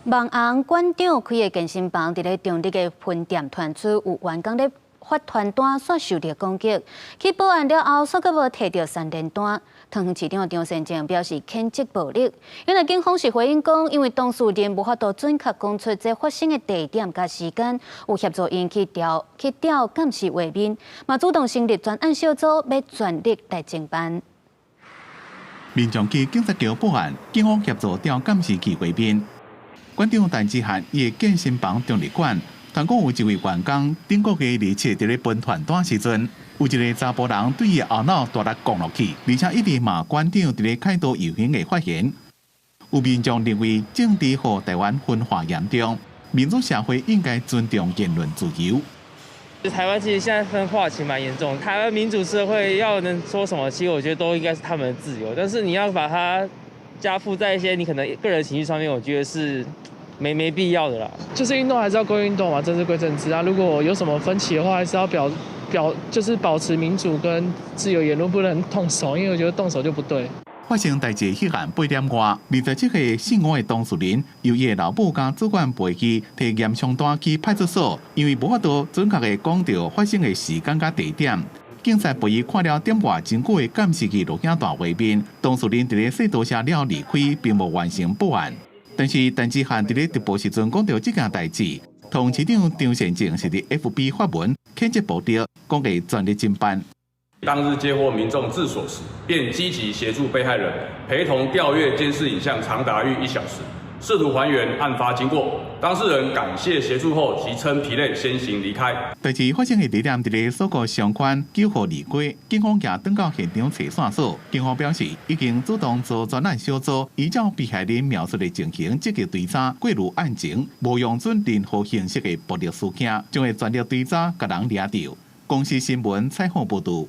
万安馆长开的健身房伫咧中立的分店传出有员工咧发传单煞受到攻击，去报案了后，煞阁无摕到3连单。桃园市长张善政表示谴责暴力，因为警方是回应讲，因为当事人无法度准确讲出这发生的地点甲时间，有协助因去调监视画面，嘛主动成立专案小组，要全力来侦办。民众去警察局报案，警方协助调监视器画面。馆长陈志涵伊的健身房中立馆，传讲有一位员工顶个月27伫咧分传单时阵，有一个查甫人对伊后脑大力攻落去，而且一直骂馆长伫咧开刀游行的发言。有民众认为政治和台湾分化严重，民主社会应该尊重言论自由。台湾其实现在分化其实蛮严重，台湾民主社会要能说什么，其实我觉得都应该是他们的自由，但是你要把它加附在一些你可能个人情绪上面，我觉得是没必要的啦。就是运动还是要归运动嘛，政治归政治啊。如果有什么分歧的话，还是要就是保持民主跟自由言论，不能动手，因为我觉得动手就不对。发生代志迄晚8点外，27岁姓吴的当事人由伊的老母甲主管陪去摕验伤单去派出所，因为无法度准确的讲到发生的时间甲地点。警察陪伊看了点外真久的监视器录影带画面，当事人伫咧洗头车了离开，并无完成报案。但是陈志涵伫咧直播时阵讲到这件代志，桃园市长张善政是伫 FB 发文谴责暴力，讲会全力侦办。当日接获民众自首时，便积极协助被害人陪同调阅监视影像长达逾1小时，试图还原案发经过。当事人感谢协助后，即称疲累先行离开。代志发生的地点伫咧所国上宽9号二街，警方也登到现场找线索。警方表示，已经主动做专案小组，依照被害人描述的情形积极追查，过滤案情，无用准任何形式的暴力事件，将会全力追查，甲人抓到。公司新闻采访报道。